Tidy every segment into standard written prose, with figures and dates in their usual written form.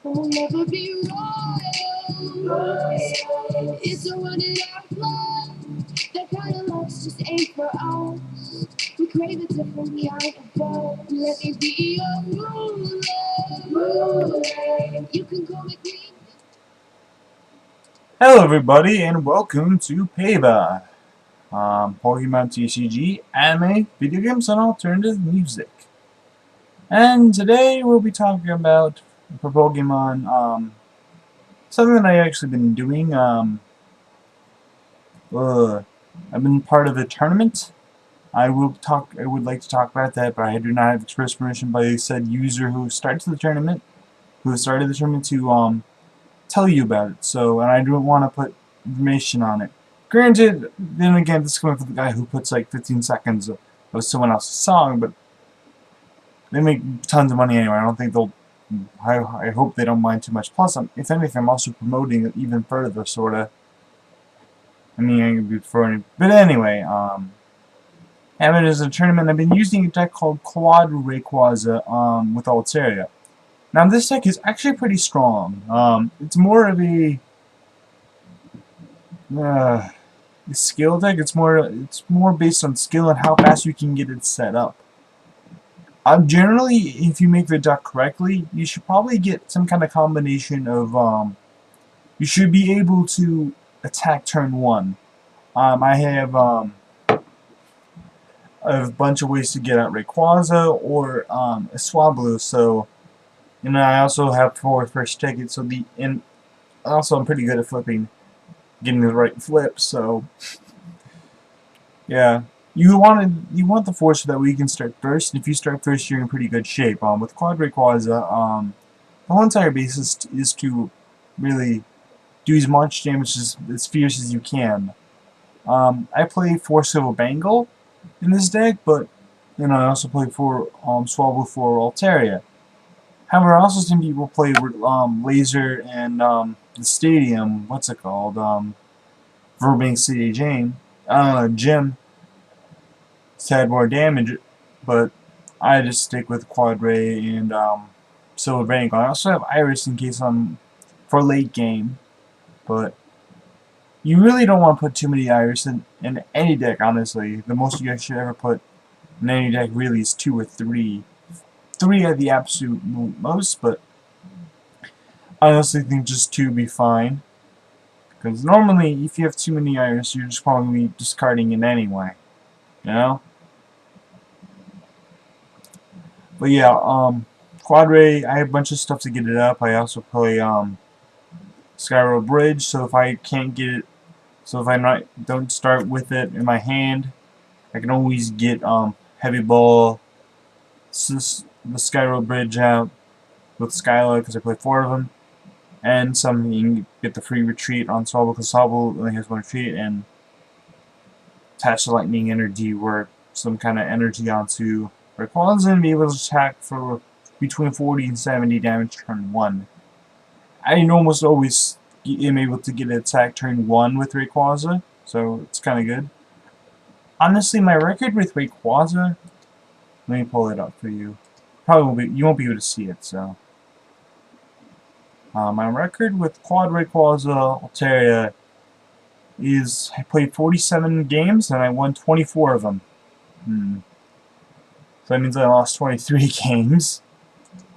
We'll never be royal. It's a running out of blood. That kind of love's just ain't for us. We crave a different kind of love. Let me be your ruler. You can call me queen. Hello everybody and welcome to PAVA, Pokemon TCG, anime, video games, and alternative music. And today we'll be talking about, for Pokemon, something that I've actually been doing. I've been part of a tournament. I would like to talk about that, but I do not have express permission by said user who started the tournament to tell you about it. So, and I don't want to put information on it. Granted, then again, this is coming from the guy who puts like 15 seconds of someone else's song, but they make tons of money anyway. I don't think they'll. I hope they don't mind too much. Plus, if anything, I'm also promoting it even further, sorta. I mean, I could be throwing it, but anyway, having it as a tournament, I've been using a deck called Raquaza, with Alteria. Now, this deck is actually pretty strong. It's more of a skill deck. It's more based on skill and how fast you can get it set up. Generally, if you make the deck correctly, you should probably get some kind of combination of you should be able to attack turn 1. I have a bunch of ways to get out Raquaza or a Swablu. So, and I also have 4 first tickets. So also I'm pretty good at getting the right flip. So, yeah. You want the force so that way you can start first. And if you start first, you're in pretty good shape. With Quad Raquaza, the whole entire basis is to really do as much damage as fierce as you can. I play 4 Silver Bangle in this deck, but I also play 4 Swablu for Alteria. However, I also seen people play Laser and the Stadium. What's it called? Verbank City Gym. It's had more damage, but I just stick with Quad Ray and Silver Bank. I also have Iris in case I'm for late game, but you really don't want to put too many Iris in any deck, honestly. The most you guys should ever put in any deck really is 2 or 3. 3 are the absolute most, but I honestly think just 2 would be fine. Because normally, if you have too many Iris, you're just probably discarding it anyway. You know? But yeah, Quad Ray, I have a bunch of stuff to get it up. I also play Skyro Bridge, so if I can't get it, so if I don't start with it in my hand, I can always get Heavy Ball, the Skyro Bridge out with Skyla, because I play 4 of them, and some you can get the free retreat on Sobble, because Sobble only has 1 retreat, and attach the lightning energy, work some kind of energy onto Raquaza and be able to attack for between 40 and 70 damage turn 1. I almost always am able to get an attack turn 1 with Raquaza, so it's kind of good. Honestly, my record with Raquaza, let me pull it up for you. You won't be able to see it, so. My record with Quad Raquaza Alteria is I played 47 games and I won 24 of them. So that means I lost 23 games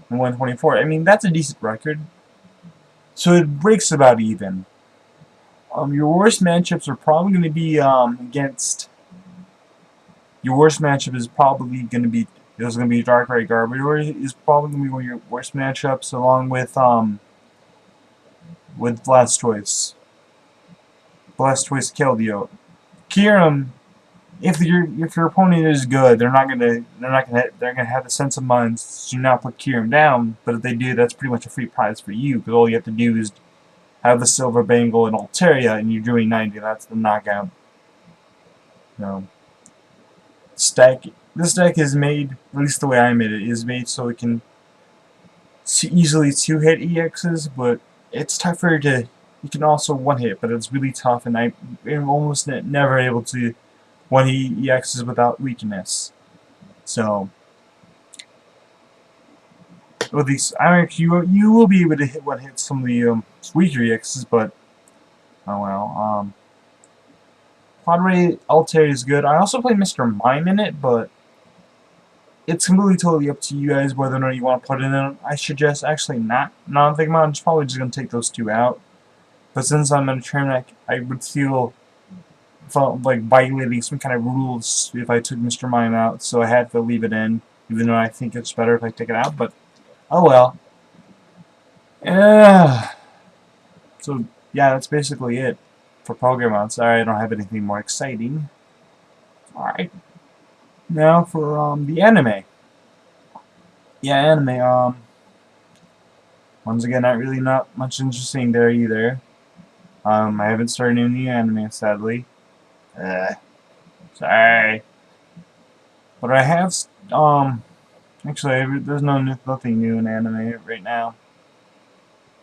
and won 24. I mean, that's a decent record. So it breaks about even. Your worst matchups are probably going to be against. Your worst matchup is probably going to be. There's going to be Darkrai Garbodor is probably going to be one of your worst matchups, along with Blastoise. Blastoise Keldeo. Kyurem, if your opponent is good, they're gonna have the sense of mind to not put Kyurem down. But if they do, that's pretty much a free prize for you, because all you have to do is have the Silver Bangle and Alteria, and you're doing 90. That's the knockout. This deck is made, at least the way I made it, is made so it can easily 2-hit EXs, but it's tougher to. You can also 1-hit, but it's really tough, and I'm almost never able to 1-hit EXs without weakness. So with these, you will be able to hit some of the weaker EXs, but oh well. Quadray Alteria is good. I also play Mr. Mime in it, but it's completely totally up to you guys whether or not you want to put it in. I suggest actually not. Now I'm thinking about it, I'm just probably just gonna take those two out. But since I'm in a tournament, I would felt like violating some kind of rules if I took Mr. Mime out, so I had to leave it in, even though I think it's better if I take it out. But oh well. Yeah. So yeah, that's basically it for Pokemon. Sorry, I don't have anything more exciting. All right. Now for the anime. Yeah, anime. Once again, not much interesting there either. I haven't started any anime, sadly. Sorry. But I have, actually, there's nothing new in anime right now.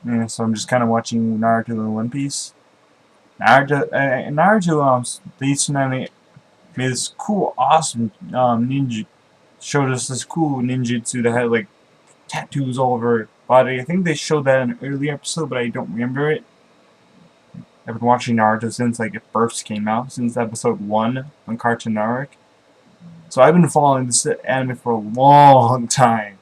Yeah, so I'm just kind of watching Naruto and One Piece. Naruto, they used to made this cool, awesome, ninja, showed us this cool ninjutsu that had, like, tattoos all over her body. I think they showed that in an earlier episode, but I don't remember it. I've been watching Naruto since, like, it first came out, since episode 1 on Cartoon Network. So I've been following this anime for a long time.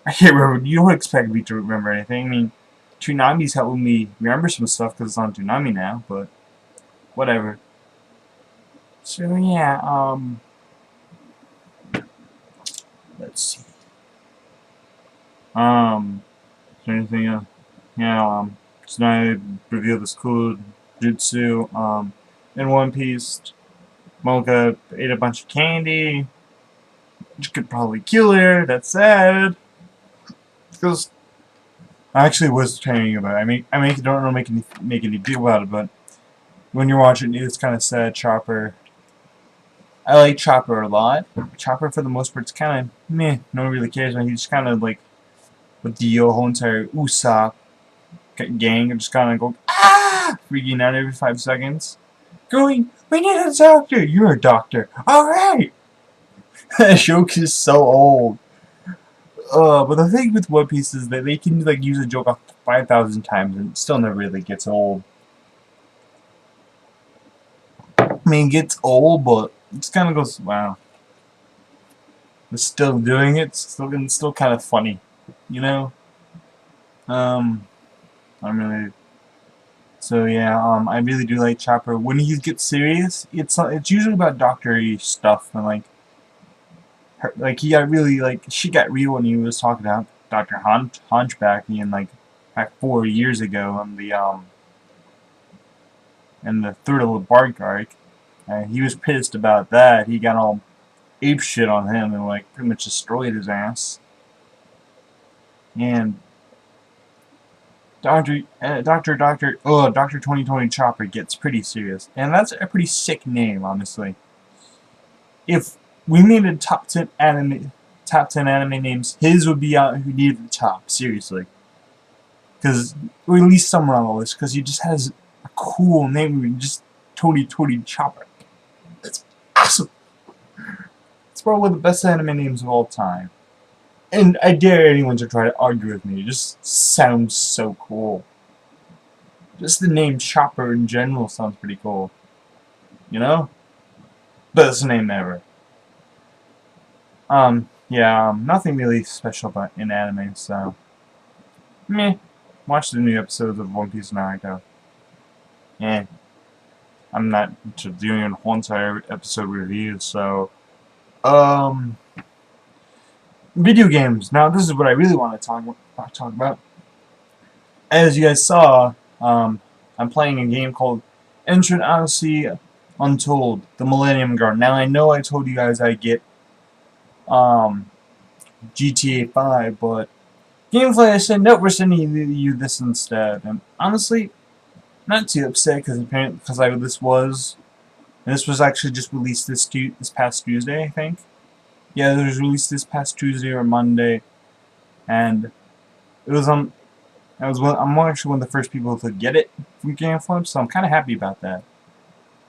I can't remember. You don't expect me to remember anything. I mean, Toonami's helping me remember some stuff because it's on Toonami now, but whatever. So yeah, let's see. Is there anything else? Yeah, so now I reveal this cool jutsu, in One Piece. Mocha ate a bunch of candy, which could probably kill her. That's sad. Because I actually was training about it. Don't really make any deal about it, but when you're watching it, it's kind of sad. Chopper. I like Chopper a lot. Chopper, for the most part, it's kind of meh. No one really cares. He's just kind of like with the whole entire Usopp gang, just kind of go freaking out every 5 seconds. Going, we need a doctor. You're a doctor. All right. That joke is so old. But the thing with One Piece is that they can like use a joke 5,000 times and it still never really gets old. I mean, it gets old, but it just kind of goes, wow. They're still doing it. It's still kind of funny, you know. I'm really. So yeah, I really do like Chopper. When he gets serious, it's usually about doctor-y stuff and like he got really she got real when he was talking about Dr. Hunchback and like back 4 years ago on the in the Thriller Bark arc. He was pissed about that. He got all ape shit on him and like pretty much destroyed his ass. And Dr. 2020 Chopper gets pretty serious. And that's a pretty sick name, honestly. If we made a top 10 anime names, his would be out who needed the top, seriously. Or at least somewhere on the list, because he just has a cool name, just Tony Chopper. That's awesome. It's probably one of the best anime names of all time. And I dare anyone to try to argue with me. It just sounds so cool. Just the name Chopper in general sounds pretty cool. You know? Best name ever. Yeah, nothing really special about in anime, so meh. Watch the new episodes of One Piece and Naruto. Yeah. I'm not doing a whole entire episode review, so video games. Now this is what I really want to talk about. As you guys saw, I'm playing a game called Entrain, Odyysey, Untold, the Millennium Guard. Now I know I told you guys I get GTA 5, but Gameplay I said, nope, we're sending you this instead. And honestly, not too upset because apparently this was actually just released this past Tuesday, I think. Yeah, it was released this past Tuesday or Monday, and it was I'm actually one of the first people to get it from GameFlip, so I'm kind of happy about that.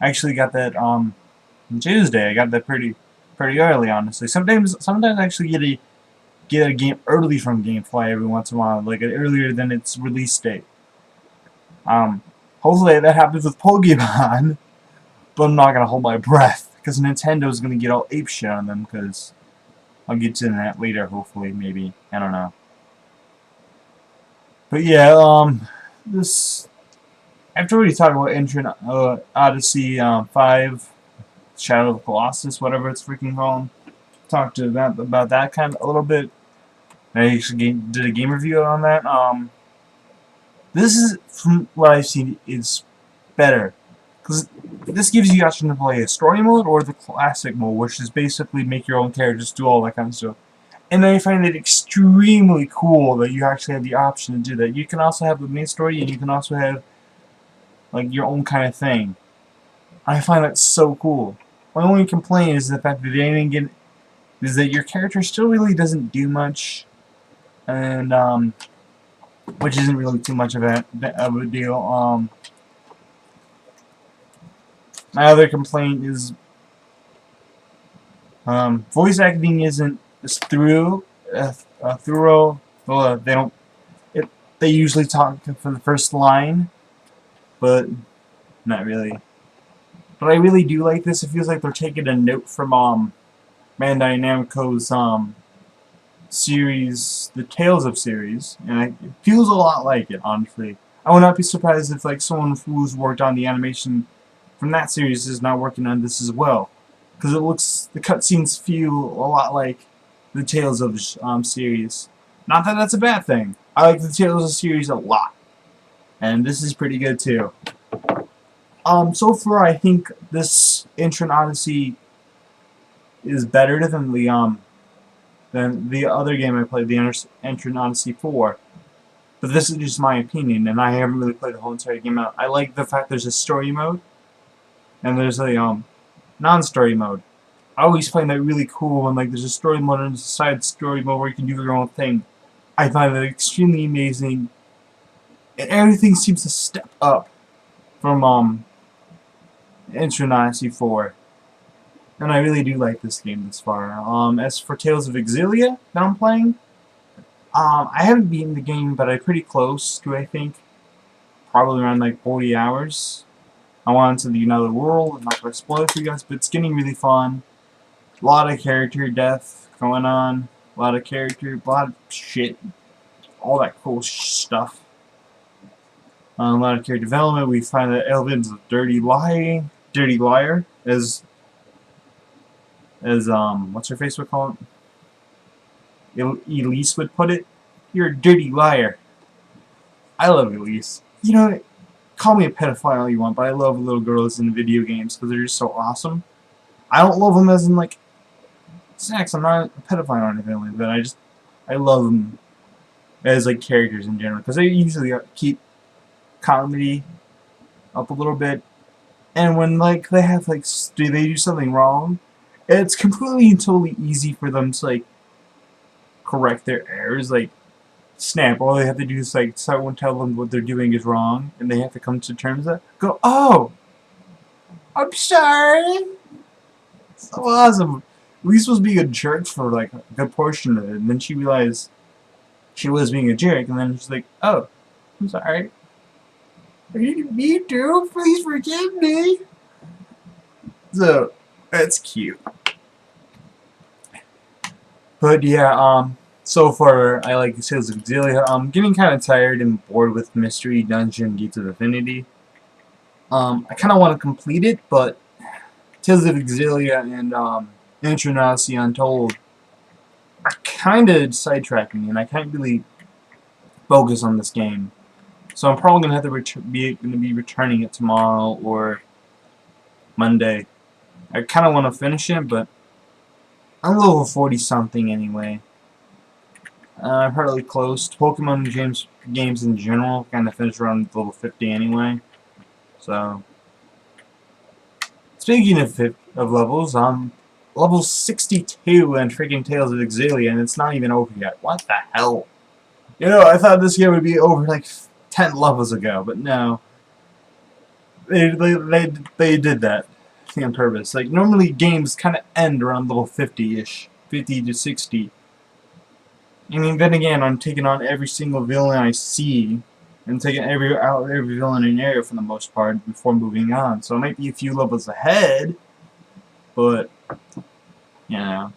I actually got that on Tuesday. I got that pretty early, honestly. Sometimes I actually get get a game early from GameFly every once in a while, like earlier than its release date. Hopefully that happens with Pokemon, but I'm not gonna hold my breath because Nintendo's gonna get all apeshit on them. Because I'll get to that later, hopefully, maybe, I don't know. But yeah, this after we talked about Entrain, Odyssey 5, Shadow of the Colossus, whatever it's freaking called. Talked to that about that kind of a little bit. I actually did a game review on that. This is, from what I've seen, is better because this gives you the option to play a story mode or the classic mode, which is basically make your own characters, do all that kind of stuff. And I find it extremely cool that you actually have the option to do that. You can also have the main story, and you can also have like your own kind of thing. I find that so cool. My only complaint is the fact that they didn't get is that your character still really doesn't do much, and which isn't really too much of a deal. My other complaint is voice acting isn't as thorough. Well, they don't. They usually talk for the first line, but not really. But I really do like this. It feels like they're taking a note from Bandai Namco's series, the Tales of series, and it feels a lot like it, honestly. I would not be surprised if like someone who's worked on the animation from that series is now working on this as well, because it looks, the cutscenes feel a lot like the Tales of series. Not that that's a bad thing. I like the Tales of series a lot, and this is pretty good too. So far I think this Entrain Odyssey is better than the other game I played, the Entrain Odyssey 4. But this is just my opinion, and I haven't really played the whole entire game out. I like the fact there's a story mode, and there's a non-story mode. I always find that really cool when like there's a story mode and a side story mode where you can do your own thing. I find that extremely amazing, and everything seems to step up from Entrain Odyssey 4. And I really do like this game this far. As for Tales of Exilia that I'm playing, I haven't beaten the game, but I'm pretty close to, I think, probably around like 40 hours. I went into the Another World. I'm not going to spoil it for you guys, but it's getting really fun. A lot of character death going on. A lot of shit. All that cool stuff. A lot of character development. We find that Elvin's a dirty liar, as what's her face would call it? Elise would put it. You're a dirty liar. I love Elise. You know, call me a pedophile all you want, but I love little girls in video games because they're just so awesome. I don't love them as in like sex. I'm not a pedophile or anything like that. I love them as like characters in general because they usually keep comedy up a little bit, and when like they have like they do something wrong, it's completely and totally easy for them to like correct their errors. Like snap, all they have to do is like someone tell them what they're doing is wrong, and they have to come to terms with that. Go, oh, I'm sorry. So awesome. Elise was being a jerk for like a good portion of it, and then she realized she was being a jerk, and then she's like, oh, I'm sorry. Me too. Please forgive me. So that's cute. But yeah, so far I like Tales of Exilia. I'm getting kind of tired and bored with Mystery Dungeon Gates of Affinity. I kind of want to complete it, but Tales of Exilia and Entrain Odyssey Untold are kind of sidetracking me, and I can't really focus on this game. So I'm probably gonna have to be returning it tomorrow or Monday. I kind of want to finish it, but I'm level 40 something anyway. I'm fairly close. Pokemon games in general kind of finish around level 50 anyway. So speaking of levels, I'm level 62 in freaking Tales of Exilia, and it's not even over yet. What the hell? You know, I thought this game would be over like 10 levels ago, but no. They did that on purpose. Like, normally games kind of end around level 50-ish. 50 to 60. I mean, then again, I'm taking on every single villain I see, and taking every villain in an area for the most part before moving on. So it might be a few levels ahead, but you know,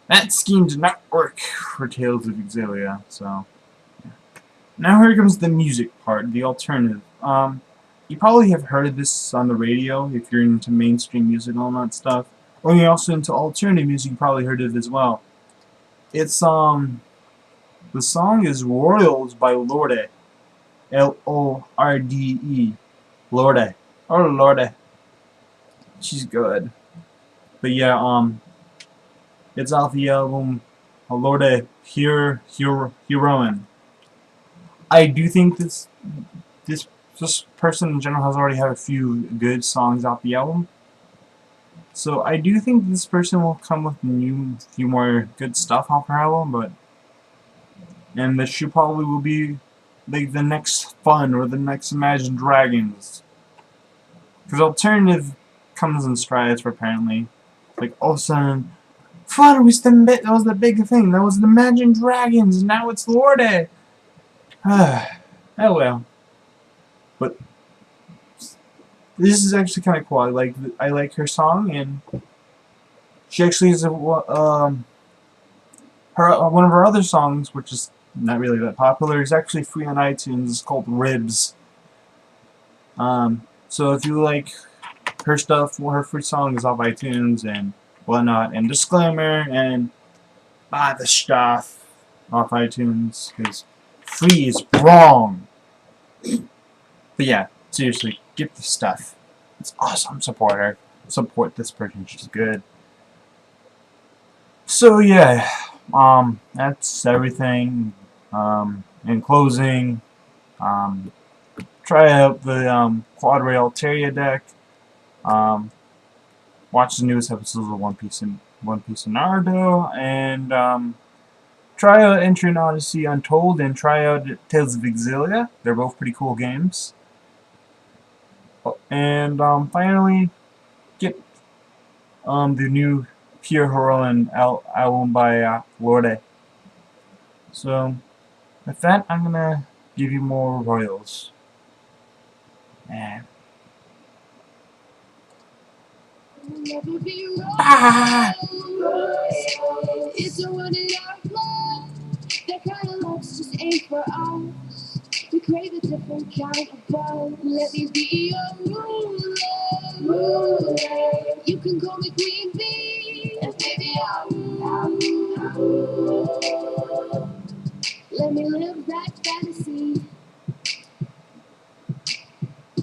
that scheme did not work for Tales of Exillia. So yeah. Now here comes the music part, the alternative. You probably have heard of this on the radio if you're into mainstream music and all that stuff. Or you're also into alternative music, you probably heard of it as well. It's the song is Royals by Lorde. Lorde. Lorde. Oh Lorde. She's good. But yeah, it's off the album Lorde Heroine. I do think this this person in general has already had a few good songs off the album. So I do think this person will come with few more good stuff off her album, and that she probably will be like the next Fun or the next Imagine Dragons. Because alternative comes in strides for apparently. Like all of a sudden, Fun was that was the big thing. That was the Imagine Dragons. Now it's Lorde. Oh well. But this is actually kind of cool. I like her song, and she actually is one of her other songs, which is not really that popular, is actually free on iTunes. It's called Ribs. So if you like her stuff, her free song is off iTunes and whatnot. And disclaimer, and buy the stuff off iTunes because free is wrong. But yeah, seriously, get the stuff. It's awesome. Support her. Support this person. She's good. So yeah, that's everything. In closing, try out the Quadray Alteria deck. Watch the newest episodes of One Piece and Naruto, and try out Entrain, Odyysey, Untold, and try out Tales of Exillia. They're both pretty cool games. And finally, get the new Pure Heroine album by Lorde. So with that, I'm gonna give you more royals. Never be Ah! wrong. It's a one in our blood. That kind of love's just ain't for us. We crave a different kind of buzz. Let me be your ruler. You can call me Queen Bee, and baby I'll rule. Let me live that fantasy.